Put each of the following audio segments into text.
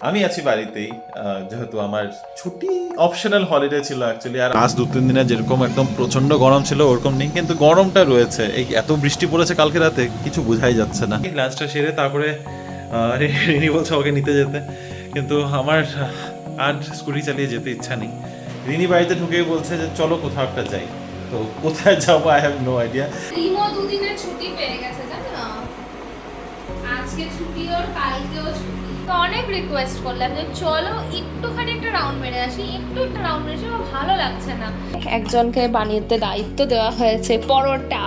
আমি আছি বাড়িতেই। যেহেতু আমার ছুটি অপশনাল হলিডে ছিল অ্যাকচুয়ালি। আর আজ ২-৩ দিনে যেরকম একদম প্রচন্ড গরম ছিল ওরকম নেই, কিন্তু গরমটা রয়েছে। এই এত বৃষ্টি পড়েছে কালকে রাতে, কিছু বোঝাই যাচ্ছে না। লাঞ্চটা সেরে তারপরে রিনি বলছে ওকে নিতে যেতে, কিন্তু আমার আর স্কুটি চালিয়ে যেতে ইচ্ছা নেই। রিনি বাড়িতে ঢুকেই বলছে যে চলো কোথাও একটা যাই। তো কোথায় যাবো I have no idea. Rimo দুদিনের ছুটি পেয়ে গেছে জানো না, আজকে ছুটি ওর, কালকেও ছুটি। তো অনেক রিকোয়েস্ট করলাম যে চলো একটুখানি একটা রাউন্ড মেরে আসি, একটা রাউন্ড মেরে আসি, আমার ভালো লাগছে না। একজনকে বানিয়ে দায়িত্ব দেওয়া হয়েছে পরোটা।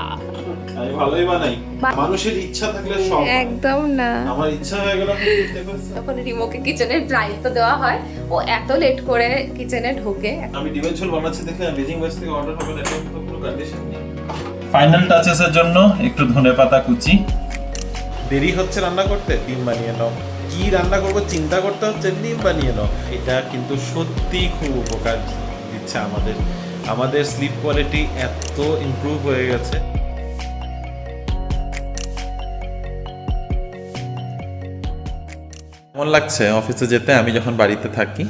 আমি ভালোই বানাই, মানুষের ইচ্ছা থাকলে সব হয়। একদম না, আমার ইচ্ছা হয়ে গেল আমি করতে পারছি। যখন রিমোকে কিচেনের দায়িত্ব দেওয়া হয় ও এত লেট করে কিচেনে ঢোকে। আমি ডিমের ঝোল বানাচ্ছি দেখে বেজিং ওয়েস্ট থেকে অর্ডার হবে না, এরকম তো কোনো কন্ডিশন নেই। ফাইনাল টাচেস এর জন্য একটু ধনেপাতা কুচি। দেরি হচ্ছে রান্না করতে, ডিম বানিয়ে নাও। কি রান্না করবো চিন্তা করতে হচ্ছে, ডিম বানিয়ে নাও। এটা কিন্তু সত্যি খুব উপকার দিচ্ছে আমাদের। আমাদের স্লিপ কোয়ালিটি এত ইমপ্রুভ হয়ে গেছে। কেমন লাগছে অফিসে যেতে আমি যখন বাড়িতে থাকি?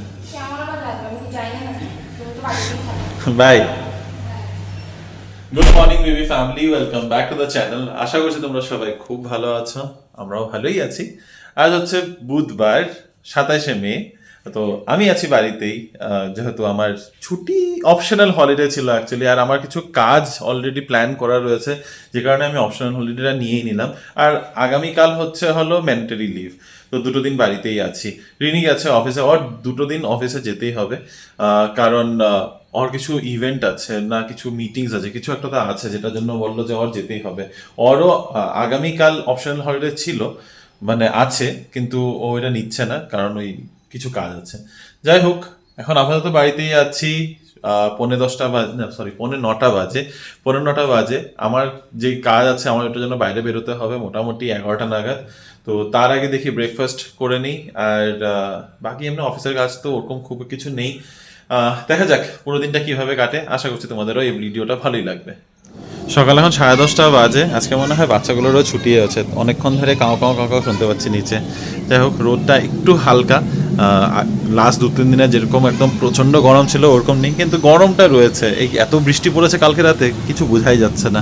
Bye. Good morning baby family, welcome back to the channel. আশা করছি তোমরা সবাই খুব ভালো আছো, আমরাও ভালোই আছি। আজ হচ্ছে বুধবার, ২৭শে মে। তো আমি আছি বাড়িতেই, যেহেতু আমার ছুটি অপশনাল হলিডে ছিল অ্যাকচুয়ালি। আর আমার কিছু কাজ অলরেডি প্ল্যান করা রয়েছে, যে কারণে আমি অপশনাল হলিডেটা নিয়েই নিলাম। আর আগামীকাল হলো ম্যান্ডেটরি লিভ। তো দুটো দিন বাড়িতেই আছি। রিনি গেছে অফিসে, ওর দুটো দিন অফিসে যেতেই হবে, কারণ ওর কিছু ইভেন্ট আছে, না কিছু মিটিংস আছে, কিছু একটা তো আছে যেটার জন্য বললো যে ওর যেতেই হবে। ওরও আগামীকাল অপশনাল হলিডে ছিল, মানে আছে, কিন্তু ও এটা নিচ্ছে না কারণ ওই কিছু কাজ আছে। যাই হোক, এখন আপাতত বাড়িতেই আছি। 9:45 বাজে, না সরি 9:45 বাজে। 9:45 বাজে আমার যে কাজ আছে, আমার ওটার জন্য বাইরে বেরোতে হবে মোটামুটি 11টা নাগাদ। তো তার আগে দেখি ব্রেকফাস্ট করে নিই। আর বাকি এমনি অফিসের কাজ তো ওরকম খুব কিছু নেই। দেখা যাক পুরো দিনটা কিভাবে কাটে। আশা করছি তোমাদেরও এই ভিডিওটা ভালোই লাগবে। সকাল এখন 10:30 বাজে। আজকে মনে হয় বাচ্চাগুলোরও ছুটি আছে, অনেকক্ষণ ধরে কাঁও কাঁও কাঁও কাঁও শুনতে পাচ্ছি নিচে। যাই হোক, রোদটা একটু হালকা। লাস্ট 2-3 দিনে যেরকম একদম প্রচণ্ড গরম ছিল ওরকম নেই, কিন্তু গরমটা রয়েছে। এই এত বৃষ্টি পড়েছে কালকে রাতে, কিছু বোঝাই যাচ্ছে না।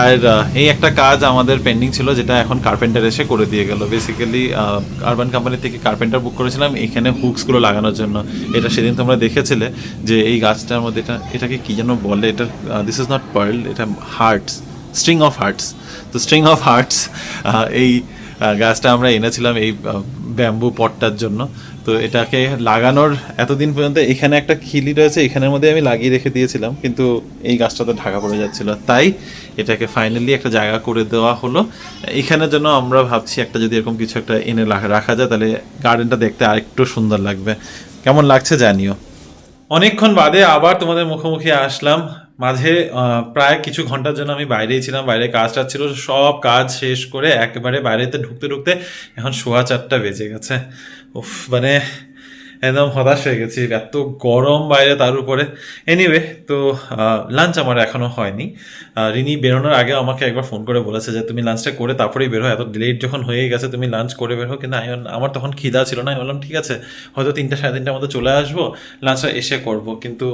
আর এই একটা কাজ আমাদের পেন্ডিং ছিল, যেটা এখন কার্পেন্টার এসে করে দিয়ে গেল। বেসিক্যালি আরবান কোম্পানি থেকে কার্পেন্টার বুক করেছিলাম এখানে হুকসগুলো লাগানোর জন্য। এটা সেদিন তোমরা দেখেছিলে যে এই গাছটার মধ্যে এটাকে কী যেন বলে, এটা দিস ইজ নট পার্ল, এটা হার্টস, স্ট্রিং অফ হার্টস। তো স্ট্রিং অফ হার্টস, এই গাছটা আমরা এনেছিলাম এই ব্যাম্বু পটটার জন্য। তো এটাকে লাগানোর এতদিন পর্যন্ত এখানে একটা খিলি রয়েছে, এখানের মধ্যে আমি লাগিয়ে রেখে দিয়েছিলাম, কিন্তু এই গাছটা তো ঢাকা পড়ে যাচ্ছিল, তাই এটাকে ফাইনালি একটা জায়গা করে দেওয়া হলো। এখানের জন্য আমরা ভাবছি একটা যদি এরকম কিছু একটা এনে রাখা যায়, তাহলে গার্ডেনটা দেখতে আরেকটু সুন্দর লাগবে। কেমন লাগছে জানিও। অনেকক্ষণ বাদে আবার তোমাদের মুখোমুখি আসলাম। মাঝে প্রায় কিছু ঘন্টার জন্য আমি বাইরেই ছিলাম, বাইরে কাজ টাজ ছিল, সব কাজ শেষ করে একেবারে বাইরেতে ঢুকতে ঢুকতে এখন 4:15 বেজে গেছে। উফ, মানে একদম হতাশ হয়ে গেছি, এত গরম বাইরে তার উপরে। এনিওয়ে, তো লাঞ্চ আমার এখনো হয়নি। রিনি বেরোনোর আগে আমাকে একবার ফোন করে বলেছে যে তুমি লাঞ্চটা করে তারপরেই বেরো, এত লেট যখন হয়ে গেছে তুমি লাঞ্চ করে বেরো। কিন্তু আমার তখন খিদা ছিল না, আমি বললাম ঠিক আছে, হয়তো 3টা সাড়ে 3টার মধ্যে চলে আসবো, লাঞ্চটা এসে করব। কিন্তু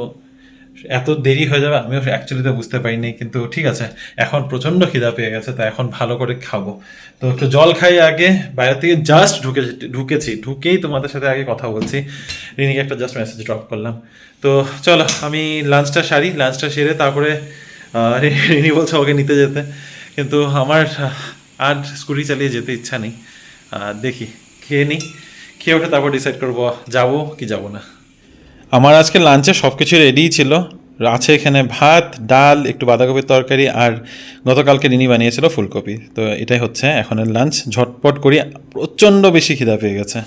এত দেরি হয়ে যাবে আমিও অ্যাকচুয়ালি তো বুঝতে পারিনি, কিন্তু ঠিক আছে, এখন প্রচণ্ড খিদা পেয়ে গেছে, তাই এখন ভালো করে খাবো। তো একটু জল খাই আগে। বাইরে থেকে জাস্ট ঢুকেই তোমাদের সাথে আগে কথা বলছি। রিনিকে একটা জাস্ট মেসেজ ড্রপ করলাম। তো চলো আমি লাঞ্চটা সারি, লাঞ্চটা সেরে তারপরে রিনি বলছে ওকে নিতে যেতে, কিন্তু আমার আর স্কুটি চালিয়ে যেতে ইচ্ছা নেই। দেখি খেয়ে নিই, খেয়ে ওঠে তারপর ডিসাইড করবো যাবো কি যাবো না। আমার আজকে লাঞ্চে সব কিছু রেডিই ছিল। আছে এখানে ভাত, ডাল, একটু বাঁধাকপির তরকারি, আর গতকালকে রিনি বানিয়েছিল ফুলকপি। তো এটাই হচ্ছে এখনের লাঞ্চ, ঝটপট করি, প্রচণ্ড বেশি খিদা পেয়ে গেছে।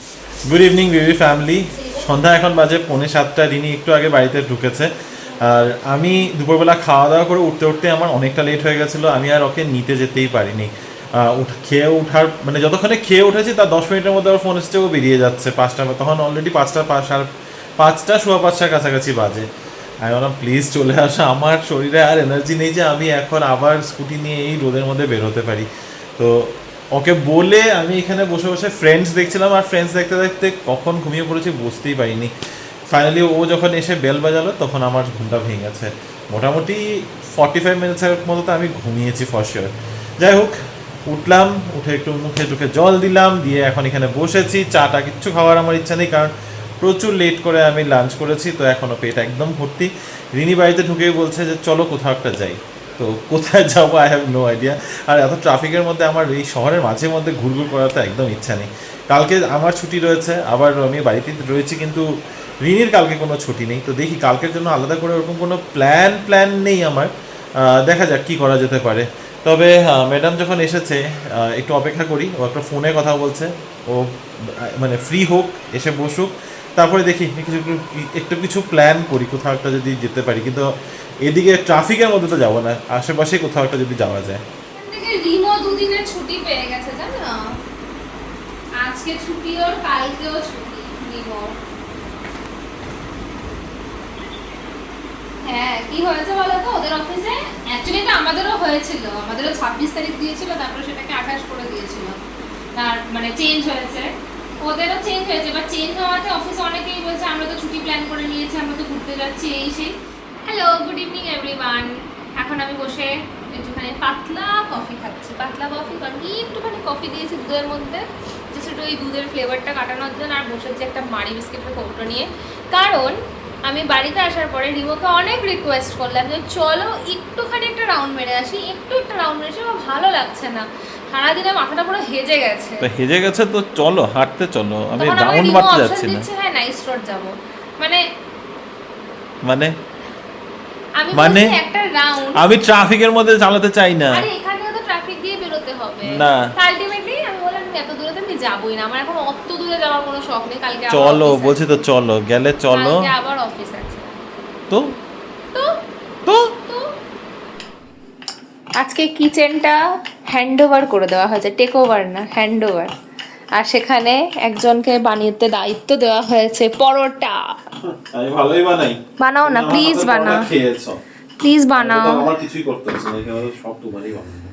Good evening baby family. সন্ধ্যা এখন বাজে 6:45। রিনি একটু আগে বাড়িতে ঢুকেছে, আর আমি দুপুরবেলা খাওয়া দাওয়া করে উঠতে উঠতে আমার অনেকটা লেট হয়ে গেছিলো, আমি আর ওকে নিতে যেতেই পারিনি। খেয়ে ওঠার মানে যতক্ষণে খেয়ে উঠেছি তার 10 মিনিটের মধ্যে ওর ফোন এসছে, ও বেরিয়ে যাচ্ছে 5টা, তখন অলরেডি 5টা 5:15 কাছাকাছি বাজে। আমি বললাম প্লিজ চলে আসো, আমার শরীরে আর এনার্জি নেই যে আমি এখন আবার স্কুটি নিয়ে এই রোদের মধ্যে বেরোতে পারি। তো ওকে বলে আমি এখানে বসে বসে ফ্রেন্ডস দেখছিলাম, আর ফ্রেন্ডস দেখতে দেখতে কখন ঘুমিয়ে পড়েছি বুঝতেই পারিনি। ফাইনালি ও যখন এসে বেল বাজালো তখন আমার ঘুমটা ভেঙে গেছে। মোটামুটি 45 মিনিটসের মতো তো আমি ঘুমিয়েছি ফর শিওর। যাই হোক, উঠলাম, উঠে একটু মুখে টুখে জল দিলাম, দিয়ে এখন এখানে বসেছি। চাটা কিচ্ছু খাওয়ার আমার ইচ্ছা নেই, কারণ প্রচুর লেট করে আমি লাঞ্চ করেছি, তো এখনও পেট একদম ভর্তি। রিনি বাড়িতে ঢুকেই বলছে যে চলো কোথাও একটা যাই। তো কোথায় যাবো আই হ্যাভ নো আইডিয়া। আর এত ট্রাফিকের মধ্যে আমার এই শহরের মাঝে মধ্যে ঘুরঘুর করার তো একদম ইচ্ছা নেই। কালকে আমার ছুটি রয়েছে, আবার আমি বাড়িতে রয়েছি, কিন্তু রিনির কালকে কোনো ছুটি নেই। তো দেখি কালকের জন্য আলাদা করে ওরকম কোনো প্ল্যান নেই আমার। দেখা যাক কী করা যেতে পারে। তবে ম্যাডাম যখন এসেছে একটু অপেক্ষা করি, ও একটা ফোনে কথা বলছে, ও মানে ফ্রি হোক, এসে বসুক, তারপরে দেখি একটু কিছু প্ল্যান করি কোথাও একটা যদি যেতে পারি। কিন্তু এদিকে ট্রাফিকের মধ্যে তো যাবো না, আশেপাশে কোথাও একটা যদি যাওয়া যায়। থেকে রিমো দুদিনের ছুটি পেয়ে গেছে জানো, আজকে ছুটি ওর, কালকেও ছুটি রিমো। হ্যাঁ, কি হয়েছে বলো তো ওদের অফিসে? অ্যাকচুয়ালি এটা আমাদেরও হয়েছিল, আমাদেরও 26 তারিখ দিয়েছিল, তারপরে সেটাকে 28 করে দিয়েছিল। তার মানে চেঞ্জ হয়েছে, ওদেরও চেঞ্জ হয়েছে। এবার চেঞ্জ হওয়াতে অফিসে অনেকেই বলছে আমরা তো ছুটি প্ল্যান করে নিয়েছি, আমরা তো ঘুরতে যাচ্ছি, এই সেই। Hello, good evening everyone. এখন আমি বসে একটুখানি পাতলা কফি খাচ্ছি। পাতলা কফি কারণ একটুখানি কফি দিয়েছি দুধের মধ্যে, জাস্ট একটু ওই দুধের ফ্লেভারটা কাটানোর জন্য। আর বসেছি একটা মারি বিস্কিটের কৌটো নিয়ে, কারণ আমি বাড়িতে আসার পরে রিমোকে অনেক রিকোয়েস্ট করলাম যে চলো একটুখানি একটা রাউন্ড মেরে আসি, একটা রাউন্ড মেরে আসি, আমার ভালো লাগছে না, সারাদিনে মাথাটা পুরো হেজে গেছে। তো হেজে গেছে তো চলো হাঁটতে চলো, আমি তখন আমার রাউন্ড রিমো মারতে অপশন যাচ্ছি না। দিচ্ছে হ্যাঁ নাইস রোড যাবো, মানে মানে আমি মানে বলছি একটা রাউন্ড। আমি ট্রাফিকের মধ্যে চালাতে চাই না। আরে এখানেও তো ট্রাফিক দিয়ে বেরোতে হবে না। আলটিমেটলি আমি বললাম এত দূরে তো আমি যাবোই না, আমার এখন অত দূরে যাওয়ার কোনো শখ নেই। কালকে আবার চলো office বলছি আছে। তো চলো, গেলে চলো। কালকে আবার অফিস আছে। তো তো তো তো আজকে কিচেনটা হ্যান্ড ওভার করে দেওয়া হয়েছে, টেক ওভার না, হ্যান্ড ওভার। আর সেখানে একজনকে বানিয়ে দায়িত্ব দেওয়া হয়েছে পরোটা। আমি ভালোই বানাই। বানাও না প্লিজ, বানাও প্লিজ, বানাও। আমার কিছুই করতে হচ্ছে না, এখানে সব তোমারই বানানো।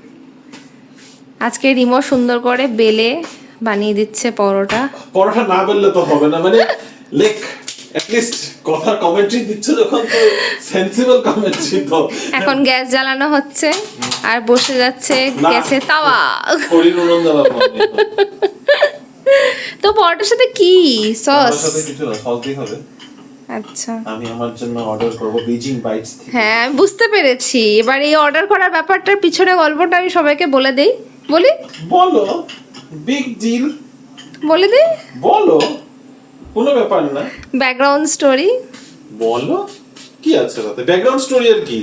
আজকে রিমো সুন্দর করে বেলে বানিয়ে দিচ্ছে পরোটা। পরোটা না বললে তো হবে না, মানে লেখ অ্যাটলিস্ট কথার কমেন্ট্রি দিচ্ছে যখন, তো সেন্সিবল কমেন্ট্রি তো। এখন গ্যাস জ্বালানো হচ্ছে আর বসে যাচ্ছে না। গ্যাসে তাওয়া। হরিণ উড়ন দেওয়া হবে। তো পরোটার সাথে কি সস? সাথে কিছু না, সস দিয়ে হবে। আচ্ছা, আমি আমার জন্য অর্ডার করব বেজিং বাইটস থেকে। হ্যাঁ আমি বুঝতে পেরেছি। এবার এই অর্ডার করার ব্যাপারটার পিছনে গল্পটা আমি সবাইকে বলে দেই, বলি? বলো, বিগ ডিল। বলে দিই, বলো, কোনো ব্যাপার না। ব্যাকগ্রাউন্ড স্টোরি বলো, কি আছে তাতে? ব্যাকগ্রাউন্ড স্টোরি আর কি?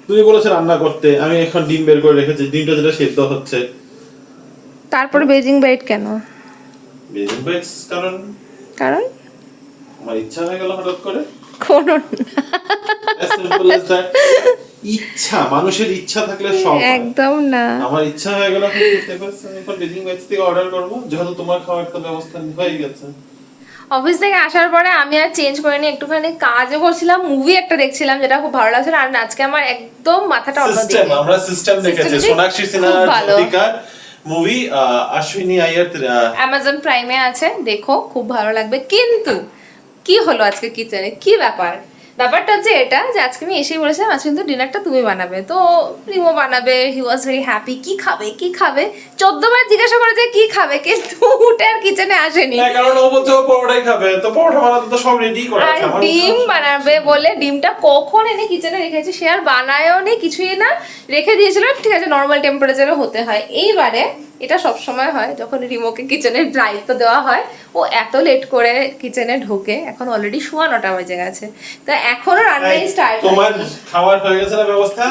তুমি বলেছো রান্না করতে, আমি এখন ডিম বের করে রেখেছি, ডিমটা যেটা সেদ্ধ হচ্ছে। তারপরে বেজিং বাইট কেন? বেজিং বাইটস কারণ কারণ আমার ইচ্ছা হয়ে গেল হঠাৎ করে। কোনো As simple as that. ইচ্ছা, মানুষের ইচ্ছা থাকলে সব হয়। একদম না। আমার ইচ্ছা হয়ে গেল এখন বেজিং বাইটস থেকে অর্ডার করব, যেহেতু তোমার খাওয়ার তো ব্যবস্থা হয়ে গেছে। অফিস থেকে আসার পরে আমি আর চেঞ্জ করিনি, একটুখানি কাজও করছিলাম, মুভি একটা দেখছিলাম যেটা খুব ভালো লাগছিল। আর আজকে আমার একদম মাথাটা সিস্টেম, অন্যদিকে। আমরা সিস্টেম দেখেছি, সোনাক্ষী সিনহা জ্যোতিকার মুভি, অশ্বিনী আইয়ার অ্যামাজন প্রাইমে আছে, দেখো খুব ভালো লাগবে। কিন্তু কি হলো আজকে কিচেনে, কি ব্যাপারটা হচ্ছে এটা যে আজকে আমি এসেই বলেছিলাম আজকে কিন্তু ডিনারটা তুমি বানাবে, তো রিমো বানাবে। হি ওয়াজ ভেরি হ্যাপি। কি খাবে 14 বার জিজ্ঞাসা করে যে কি খাবে, কিন্তু উঠে আর কিচেনে আসেনি। না, কারণ ও বলছে ও পরোটাই খাবে, তো পরোটা বানাতে তো সব রেডি করা আর আছে। আমার ডিম বানাবে বলে ডিমটা কখন এনে কিচেনে রেখেছি, সে আর বানায়ও নি, কিছুই না, রেখে দিয়েছিল। ঠিক আছে, নর্মাল টেম্পারেচারে হতে হয়। এইবারে এটা সব সময় হয় যখন রিমোকে কিচেনের দায়িত্ব দেওয়া হয়, ও এত লেট করে কিচেনে ঢোকে। এখন অলরেডি 9:15 বেজে গেছে, তো এখনো রান্নাই স্টার্ট তোমার খাবার হয়ে গেছে না ব্যবস্থা?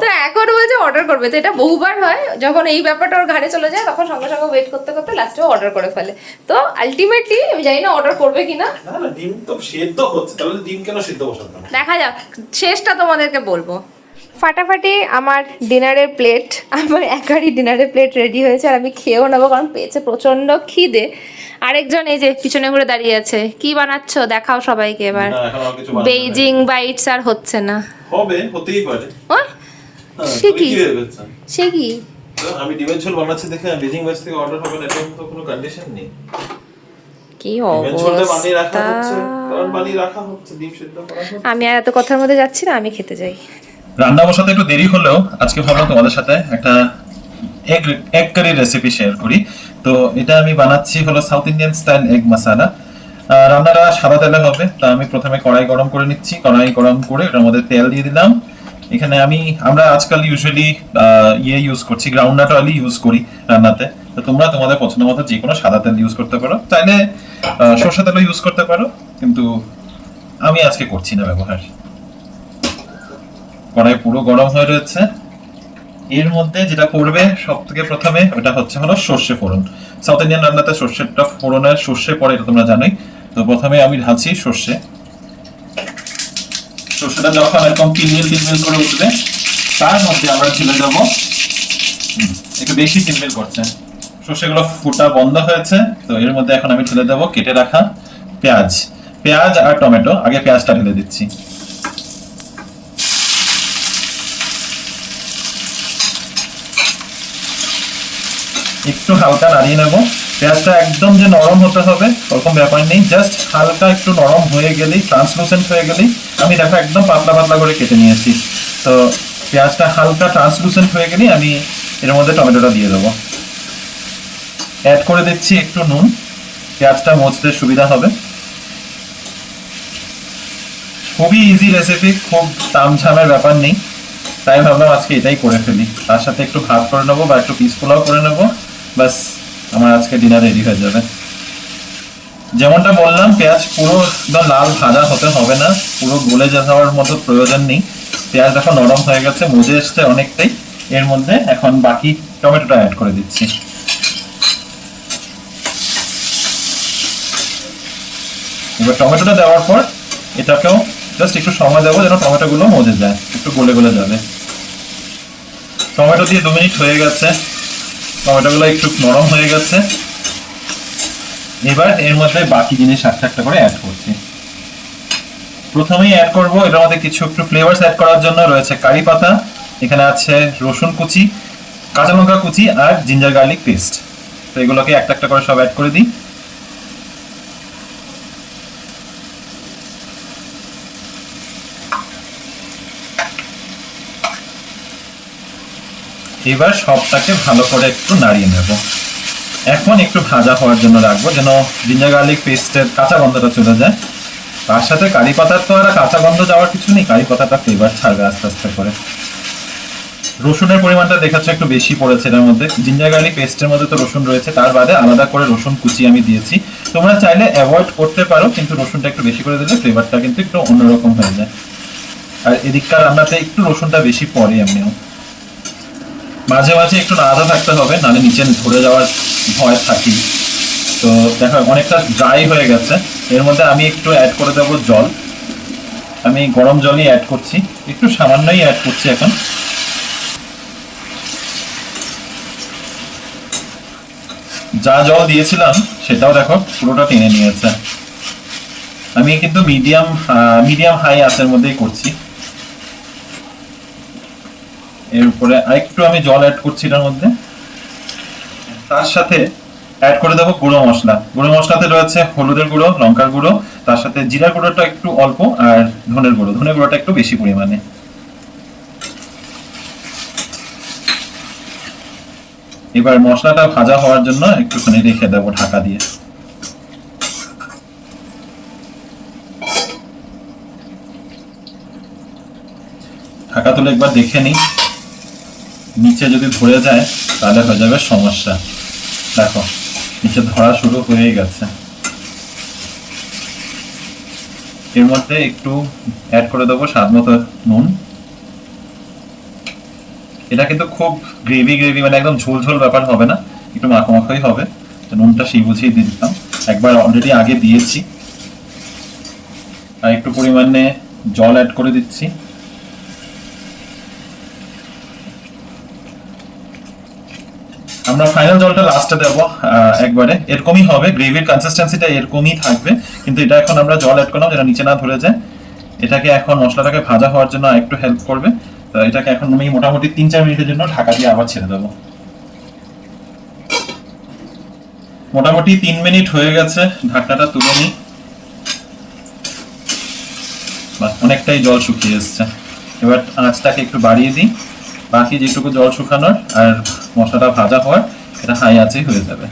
তো এখন বলছে অর্ডার করবে। তো এটা বহুবার হয়, যখন এই ব্যাপারটা ওর ঘাড়ে চলে যায় তখন সঙ্গে সঙ্গে ওয়েট করতে করতে লাস্টে অর্ডার করে ফেলে। তো আলটিমেটলি আমি জানি না অর্ডার করবে কিনা। না, ডিম তো সেদ্ধ হচ্ছে, তাহলে ডিম কেন সেদ্ধ বসাতে হবে? দেখা যাক, শেষটা তোমাদেরকে বলবো। ফাটাফাটি আমার ডিনারের প্লেট, আমার একারই ডিনারের প্লেট রেডি হয়েছে, আর আমি খেয়েও নেবো কারণ পেয়েছে প্রচন্ড খিদে। আরেকজন এই যে পিছনে ঘুরে দাঁড়িয়ে আছে। কি বানাচ্ছো দেখাও সবাইকে এবার। না, এখন আর কিছু বানাতে বেইজিং বাইটস আর হচ্ছে না। হবে, হতেই পারে। ও হ্যাঁ, সে তুমি কি? কি ভেবেছো? সে কি? আমি ডিমের ঝোল বানাচ্ছি দেখে বেজিং বাইস থেকে অর্ডার হবে না, এরকম তো কোনো কন্ডিশন নেই। কি ডিমের ঝোলটা বানিয়ে রাখা অবস্থা! হচ্ছে, কারণ বানিয়ে রাখা হচ্ছে, ডিম সিদ্ধ করা হচ্ছে। আমি আর এত কথার মধ্যে যাচ্ছি না, আমি খেতে যাই। রান্না বসাতে একটু দেরি হলেও আজকে ভাবলাম তোমাদের সাথে একটা এগ কারি রেসিপি শেয়ার করি। তো এটা আমি বানাচ্ছি হলো সাউথ ইন্ডিয়ান স্টাইল এগ মশালা। রান্নাটা সাদা তেলে হবে, তা আমি প্রথমে কড়াই গরম করে নিচ্ছি। কড়াই গরম করে এটার মধ্যে তেল দিয়ে দিলাম। এখানে আমরা আজকাল ইউজুয়ালি ইউজ করছি, গ্রাউন্ডনাট অয়েল ইউজ করি রান্নাতে। তো তোমরা তোমাদের পছন্দ মতো যে কোনো সাদা তেল ইউজ করতে পারো, চাইলে সরষে তেলও ইউজ করতে পারো, কিন্তু আমি আজকে করছি না ব্যবহার। কড়াই পুরো গরম হয়ে রয়েছে। এর মধ্যে যেটা করবে সব থেকে প্রথমে ওটা হলো সর্ষে ফোড়ন। সাউথ ইন্ডিয়ান রান্নাতে সর্ষেটা ফোড়নের সর্ষে পড়ে, এটা তোমরা জানোই। তো প্রথমে আমি ঢালছি সর্ষে। সর্ষেটা যখন এরকম তিলমিল করে উঠবে, তার মধ্যে আমরা ঢেলে দেবো, একটু বেশি তিলমিল করছে, সর্ষেগুলো ফুটা বন্ধ হয়েছে। তো এর মধ্যে এখন আমি ঢেলে দেবো কেটে রাখা পেঁয়াজ আর টমেটো। আগে পেঁয়াজটা ঢেলে দিচ্ছি। একটু হালকা নাড়িয়ে নেব। পেঁয়াজটা একদম যে নরম হতে হবে ওরকম ব্যাপার নেই, জাস্ট হালকা একটু নরম হয়ে গেলেই, ট্রান্সলুসেন্ট হয়ে গেলেই, আমি দেখো একদম পাতলা পাতলা করে কেটে নিয়েছি। তো পেঁয়াজটা হালকা ট্রান্সলুসেন্ট হয়ে গেলেই আমি এর মধ্যে টমেটোটা দিয়ে দেবো। অ্যাড করে দিচ্ছি একটু নুন, পেঁয়াজটা মজতে সুবিধা হবে। খুবই ইজি রেসিপি, খুব তামঝামের ব্যাপার নেই, তাই ভাবলাম আজকে এটাই করে ফেলি। তার সাথে একটু ভাত করে নেবো বা একটু পিস পোলাও করে নেবো, বাস আমার আজকে ডিনার রেডি হয়ে যাবে। যেমনটা বললাম, পেঁয়াজ পুরো একদম লাল ভাজা হতে হবে না, পুরো গলে যাওয়ার মতো প্রয়োজন নেই। পেঁয়াজ এখন নরম হয়ে গেছে, মজে এসছে অনেকটাই। এর মধ্যে এখন বাকি টমেটোটা অ্যাড করে দিচ্ছি। এবার টমেটোটা দেওয়ার পর এটাকেও জাস্ট একটু সময় দেবো যেন টমেটোগুলো মজে যায়, একটু গলে গলে যাবে। টমেটো দিয়ে 2 মিনিট হয়ে গেছে, টমেটোগুলো একটু নরম হয়ে গেছে। এবার এর মধ্যে বাকি জিনিস একটা করে অ্যাড করছি। প্রথমেই অ্যাড করব এটার মধ্যে কিছু একটু ফ্লেভারস অ্যাড করার জন্য রয়েছে কারি পাতা, এখানে আছে রসুন কুচি, কাঁচা লঙ্কা কুচি আর জিঞ্জার গার্লিক পেস্ট। তো এগুলোকে একটা করে সব অ্যাড করে দিই। এবার সবটাকে ভালো করে একটু নাড়িয়ে নেব। এখন একটু ভাজা হওয়ার জন্য রাখবো, যেন জিঞ্জার গার্লিক পেস্টের কাঁচা গন্ধটা চলে যায়। তার সাথে কারি পাতার তো আর কাঁচা গন্ধ যাওয়ার কিছু নেই, কারি পাতাটা ফ্লেভার ছাড়বে আস্তে আস্তে করে। রসুনের পরিমাণটা দেখাচ্ছে একটু বেশি পড়েছে এর মধ্যে। জিঞ্জার গার্লিক পেস্টের মধ্যে তো রসুন রয়েছে, তার বাদে আলাদা করে রসুন কুচি আমি দিয়েছি। তোমরা চাইলে অ্যাভয়েড করতে পারো, কিন্তু রসুনটা একটু বেশি করে দিলে ফ্লেভারটা কিন্তু একটু অন্যরকম হয়ে যায়। আর এদিককার রান্নাতে একটু রসুনটা বেশি পড়ে এমনিও। মাঝে মাঝে একটু নাড়াতে থাকতে হবে, নাহলে নিচে ধরে যাওয়ার ভয় থাকি। তো দেখো অনেকটা ড্রাই হয়ে গেছে। এর মধ্যে আমি একটু অ্যাড করে দেবো জল। আমি গরম জলই অ্যাড করছি, একটু সামান্যই অ্যাড করছি এখন। যা জল দিয়েছিলাম সেটাও দেখো পুরোটা টেনে নিয়েছে। আমি কিন্তু মিডিয়াম হাই আঁচের মধ্যেই করছি। এর উপরে আরেকটু আমি জল অ্যাড করছি এটার মধ্যে। তার সাথে অ্যাড করে দেবো গুঁড়ো মশলা। গুঁড়ো মশলাতে রয়েছে হলুদের গুঁড়ো, লঙ্কার গুঁড়ো, তার সাথে জিরার গুঁড়োটা একটু অল্প, আর ধনের গুঁড়োটা একটু বেশি পরিমাণে। এবার মশলাটা ভাজা হওয়ার জন্য একটুখানি রেখে দেবো ঢাকা দিয়ে। ঢাকা তুলে একবার দেখে নিই, নিচে যদি ধরে যায় তাহলে হয়ে যাবে সমস্যা। দেখো নিচে ধরা শুরু হয়ে গেছে। এর মধ্যে একটু অ্যাড করে দেবো স্বাদ মতো নুন। এটা কিন্তু খুব গ্রেভি মানে একদম ঝোল ঝোল ব্যাপার হবে না, একটু মাখামাখাই হবে। নুনটা সেই বুঝিয়ে দিয়ে দিতাম, একবার অলরেডি আগে দিয়েছি। আর একটু পরিমাণে জল অ্যাড করে দিচ্ছি। আমরা ফাইনাল জলটা লাস্টে দেবো একবারে, এরকমই হবে, গ্রেভির কনসিস্টেন্সিটা এরকমই থাকবে। কিন্তু এটা এখন আমরা জল অ্যাড করলাম যেটা নিচে না ধরে যায়। এটাকে এখন মশলাটাকে ভাজা হওয়ার জন্য একটু হেল্প করবে। তো এটাকে এখন আমি মোটামুটি 3-4 মিনিটের জন্য ঢাকা দিয়ে আবার ছেড়ে দেবো। মোটামুটি 3 মিনিট হয়ে গেছে, ঢাকনাটা তুলে নিই। অনেকটাই জল শুকিয়ে এসছে। এবার আঁচটাকে একটু বাড়িয়ে দিই, বাকি যেটুকু জল শুকানোর আর মশলাটা ভাজা হওয়ার এটা হাই আঁচেই হয়ে যাবে।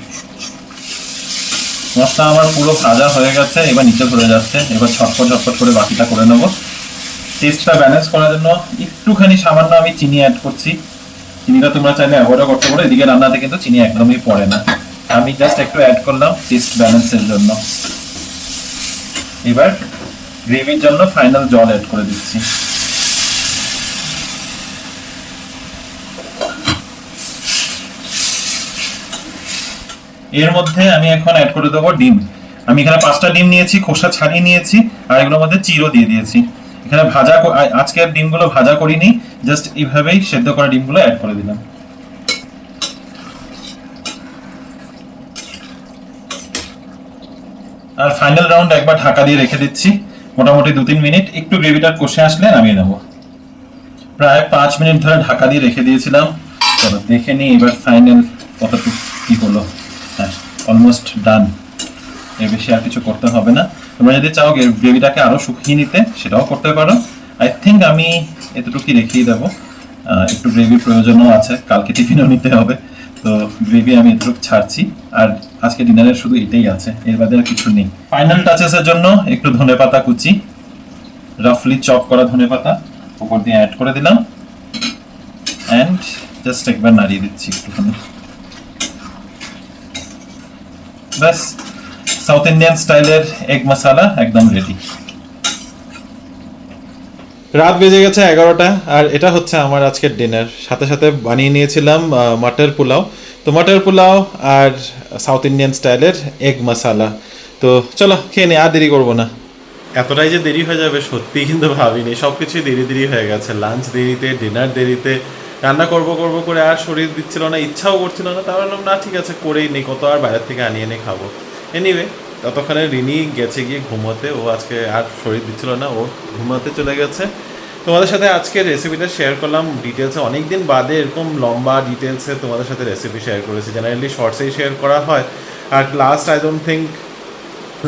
মশলা আমার পুরো ভাজা হয়ে গেছে, এবার নিচে ধরে যাচ্ছে। এবার ছটফট ঝটপট করে বাকিটা করে নেবো। টেস্টটা ব্যালেন্স করার জন্য একটুখানি সামান্য আমি চিনি অ্যাড করছি। চিনিটা তোমরা চাইলে অ্যাভয়েডও করতে পারো, এদিকে রান্নাতে কিন্তু চিনি একদমই পড়ে না। আমি জাস্ট একটু অ্যাড করলাম টেস্ট ব্যালেন্সের জন্য। এবার গ্রেভির জন্য ফাইনাল জল অ্যাড করে দিচ্ছি। এর মধ্যে আমি এখন অ্যাড করে দেবো ডিম। আমি এখানে 5টা ডিম নিয়েছি, খোসা ছাড়িয়ে নিয়েছি, আর এগুলোর মধ্যে চিরো দিয়ে দিয়েছি। এখানে আজকের ডিমগুলো ভাজা করিনি, জাস্ট এইভাবেই সেদ্ধ করা ডিমগুলো অ্যাড করে দিলাম। আর ফাইনাল রাউন্ড একবার ঢাকা দিয়ে রেখে দিচ্ছি, মোটামুটি 2-3 মিনিট। একটু গ্রেভিটা কষে আসলে নামিয়ে নেবো। প্রায় 5 মিনিট ধরে ঢাকা দিয়ে রেখে দিয়েছিলাম। চলো দেখে নিই এবার ফাইনাল কতটুকু কি হলো। হ্যাঁ, অলমোস্ট ডান। এর বেশি আর কিছু করতে হবে না। তোমরা যদি চাও গ্রেভিটাকে আরো শুকিয়ে নিতে সেটাও করতে পারো। আই থিঙ্ক আমি এতটুকুই রেখেই দেবো। একটু গ্রেভির প্রয়োজনও আছে, কালকে টিফিনও নিতে হবে। তো গ্রেভি আমি এতটুকু ছাড়ছি। আর আজকে ডিনারে শুধু এটাই আছে, এর বাদে আর কিছু নেই। ফাইনাল টাচেসের জন্য একটু ধনেপাতা কুচি, রাফলি চপ করা ধনেপাতা উপর দিয়ে অ্যাড করে দিলাম। অ্যান্ড জাস্ট একবার নাড়িয়ে দিচ্ছি একটুখানি। ব্যাস, সাউথ ইন্ডিয়ান স্টাইলের এগ মশালা একদম রেডি। রাত বেজে গেছে 11টা, আর এটা হচ্ছে আমার আজকের ডিনার। সাথে সাথে বানিয়ে নিয়েছিলাম মাটার পোলাও। তো মাটার পোলাও আর সাউথ ইন্ডিয়ান স্টাইলের এগ মশালা। তো চলো খেয়ে নি, আর দেরি করবো না। এতটাই যে দেরি হয়ে যাবে সত্যি কিন্তু ভাবিনি। সব কিছুই দেরি দেরি হয়ে গেছে, লাঞ্চ দেরিতে, ডিনার দেরিতে, রান্না করব করে আর শরীর দিচ্ছিল না, ইচ্ছাও করছিল না। তার বললাম না ঠিক আছে করেই নেই, কত আর বাইরের থেকে আনিয়ে এনে খাবো। এনিওয়ে ততক্ষণে রিনি গেছে গিয়ে ঘুমোতে। ও আজকে আর শরীর দিচ্ছিল না, ও ঘুমাতে চলে গেছে। তোমাদের সাথে আজকে রেসিপিটা শেয়ার করলাম ডিটেলসে। অনেকদিন বাদে এরকম লম্বা ডিটেলসে তোমাদের সাথে রেসিপি শেয়ার করেছি। জেনারেলি শর্টসেই শেয়ার করা হয়। আর last I don't think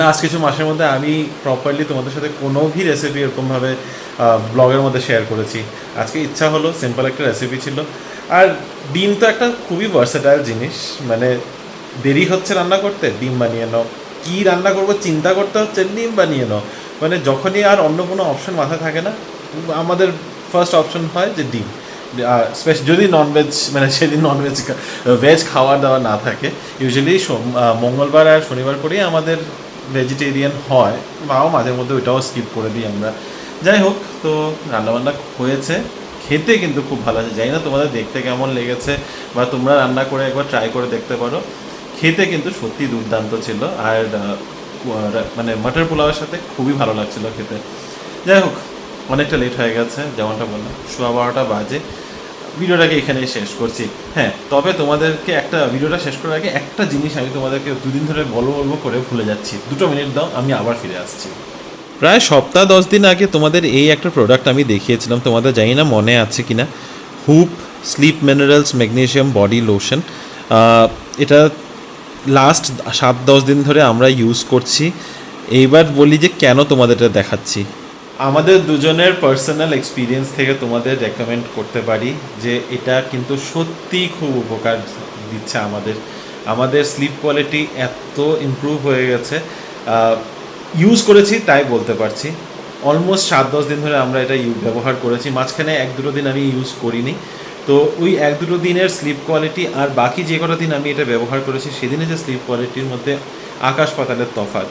last কিছু মাসের মধ্যে আমি প্রপারলি তোমাদের সাথে কোনো ভি রেসিপি এরকমভাবে ব্লগের মধ্যে শেয়ার করেছি। আজকে ইচ্ছা হলো, সিম্পল একটা রেসিপি ছিল। আর ডিম তো একটা খুবই ভার্সেটাইল জিনিস, মানে দেরি হচ্ছে রান্না করতে, ডিম বানিয়ে নাও। কী রান্না করবো চিন্তা করতে হচ্ছে, ডিম বানিয়ে নাও। মানে যখনই আর অন্য কোনো অপশন মাথায় থাকে না, আমাদের ফার্স্ট অপশন হয় যে ডিম। যদি ননভেজ, মানে সেদিন ননভেজ ভেজ খাওয়ার দাওয়া না থাকে, ইউজুয়ালি মঙ্গলবার আর শনিবার করেই আমাদের ভেজিটেরিয়ান হয়। মাও মাঝে মধ্যে ওইটাও স্কিপ করে দিই আমরা। যাই হোক, তো রান্নাবান্না হয়েছে, খেতে কিন্তু খুব ভালো আছে। জানি না তোমাদের দেখতে কেমন লেগেছে, বা তোমরা রান্না করে একবার ট্রাই করে দেখতে পারো। খেতে কিন্তু সত্যি দুর্দান্ত ছিল। আর মানে মাটার পোলাওয়ের সাথে খুবই ভালো লাগছিল খেতে। যাই হোক, অনেকটা লেট হয়ে গেছে, যেমনটা বললাম 12:15 বাজে। ভিডিওটাকে এখানেই শেষ করছি। হ্যাঁ, তবে তোমাদেরকে ভিডিওটা শেষ করার আগে একটা জিনিস আমি তোমাদেরকে 2 দিন ধরে বলবো করে ভুলে যাচ্ছি। 2 মিনিট দাও, আমি আবার ফিরে আসছি। প্রায় সপ্তাহ 10 দিন আগে তোমাদের এই একটা প্রোডাক্ট আমি দেখিয়েছিলাম, তোমাদের জানি না মনে আছে কিনা। হুপ sleep minerals magnesium body lotion. এটা লাস্ট 7-10 দিন ধরে আমরা ইউজ করছি। এইবার বলি যে কেন তোমাদের এটা দেখাচ্ছি। আমাদের দুজনের পার্সোনাল এক্সপিরিয়েন্স থেকে তোমাদের রেকমেন্ড করতে পারি যে এটা কিন্তু সত্যিই খুব উপকার দিচ্ছে আমাদের স্লিপ কোয়ালিটি এত ইমপ্রুভ হয়ে গেছে। ইউজ করেছি তাই বলতে পারছি। অলমোস্ট 7-10 দিন ধরে আমরা এটা ব্যবহার করেছি। মাঝখানে 1-2 দিন আমি ইউজ করিনি। তো ওই 1-2 দিনের স্লিপ কোয়ালিটি আর বাকি যে কটা দিন আমি এটা ব্যবহার করেছি, সেদিনে যে স্লিপ কোয়ালিটির মধ্যে আকাশ পাতালের তফাৎ।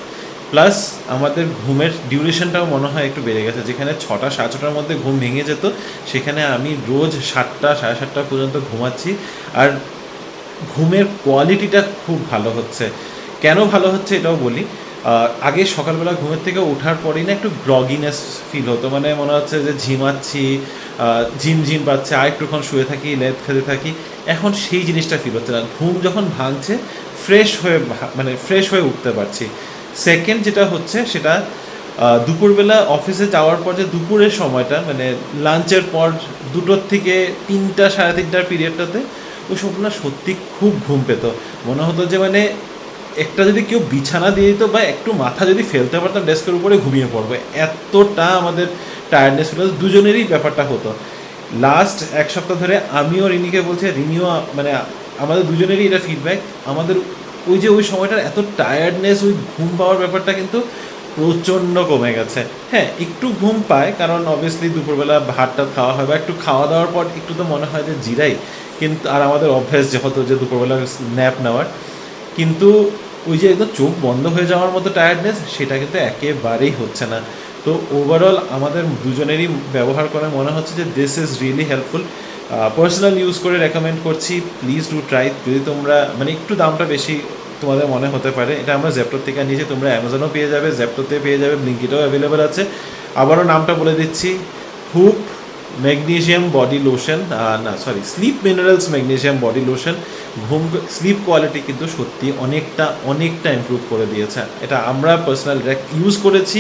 প্লাস আমাদের ঘুমের ডিউরেশনটাও মনে হয় একটু বেড়ে গেছে। যেখানে 6টা 6:30টার মধ্যে ঘুম ভেঙে যেত, সেখানে আমি রোজ 7টা 7:30 পর্যন্ত ঘুমাচ্ছি। আর ঘুমের কোয়ালিটিটা খুব ভালো হচ্ছে। কেন ভালো হচ্ছে এটাও বলি। আগে সকালবেলা ঘুমের থেকে ওঠার পরেই না একটু গ্রগিনেস ফিল হতো, মানে মনে হচ্ছে যে ঝিমাচ্ছি, ঝিমঝিম পাচ্ছে, আর একটুক্ষণ শুয়ে থাকি, লেদ খেতে থাকি। এখন সেই জিনিসটা ফিল হচ্ছে না। ঘুম যখন ভাঙছে, ফ্রেশ হয়ে উঠতে পারছি। সেকেন্ড যেটা হচ্ছে সেটা দুপুরবেলা অফিসে যাওয়ার পর যে দুপুরের সময়টা, মানে লাঞ্চের পর 2টোর থেকে 3টা 3:30টার পিরিয়ডটাতে ওই সব না সত্যি খুব ঘুম পেত। মনে হতো যে মানে একটা যদি কেউ বিছানা দিয়ে দিত বা একটু মাথা যদি ফেলতে পারতাম ডেস্কের উপরে ঘুমিয়ে পড়বো, এতটা আমাদের টায়ার্ডনেস হলো, দুজনেরই ব্যাপারটা হতো। লাস্ট এক সপ্তাহ ধরে আমিও রিনিকে বলছি, রিনিও মানে আমাদের দুজনেরই এটা ফিডব্যাক, আমাদের ওই যে ওই সময়টার এত টায়ার্ডনেস, ওই ঘুম পাওয়ার ব্যাপারটা কিন্তু প্রচণ্ড কমে গেছে। হ্যাঁ, একটু ঘুম পায়, কারণ অবভিয়াসলি দুপুরবেলা ভাতটা খাওয়া হয় বা একটু খাওয়া দাওয়ার পর একটু তো মনে হয় যে জিরাই, কিন্তু আর আমাদের অভ্যাস যেহেতু যে দুপুরবেলা ন্যাপ নেওয়ার, কিন্তু ওই যে একদম চোখ বন্ধ হয়ে যাওয়ার মতো টায়ার্ডনেস, সেটা কিন্তু একেবারেই হচ্ছে না। তো ওভারঅল আমাদের দুজনেরই ব্যবহার করে মনে হচ্ছে যে this is really helpful. Personal use করে রেকমেন্ড করছি, প্লিজ ডু ট্রাই। যদি তোমরা মানে একটু দামটা বেশি তোমাদের মনে হতে পারে, এটা আমরা জ্যাপটোর থেকে নিয়েছি, তোমরা অ্যামাজনও পেয়ে যাবে, জ্যাপটোতে পেয়ে যাবে, ব্লিঙ্কিটেও অ্যাভেলেবেল আছে। আবারও নামটা বলে দিচ্ছি, হুপ ম্যাগনেশিয়াম বডি লোশন, না sorry, sleep minerals magnesium body lotion. ঘুম স্লিপ কোয়ালিটি কিন্তু সত্যি অনেকটা ইমপ্রুভ করে দিয়েছে। এটা আমরা পার্সোনাল ইউজ করেছি,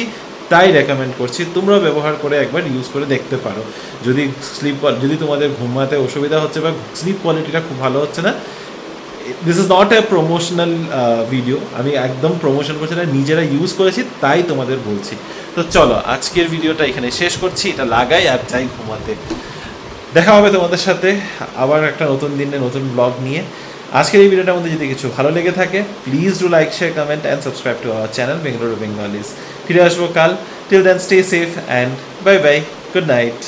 তাই রেকমেন্ড করছি। তোমরাও ব্যবহার করে একবার ইউজ করে দেখতে পারো। যদি তোমাদের ঘুমাতে অসুবিধা হচ্ছে বা স্লিপ কোয়ালিটিটা খুব ভালো হচ্ছে না, this is not a promotional video, আমি একদম প্রমোশন করছি না, নিজেরা ইউজ করেছি তাই তোমাদের বলছি। তো চলো আজকের ভিডিওটা এখানে শেষ করছি, এটা লাগাই আর যাই ঘুমাতে। দেখা হবে তোমাদের সাথে আবার একটা নতুন দিনে নতুন ব্লগ নিয়ে। আজকের এই ভিডিওটার মধ্যে যদি কিছু ভালো লেগে থাকে, please do like, share, comment and subscribe to our channel Bengaluru Bengalis. ফিরে আসবো কাল। Till then stay safe and bye bye, good night.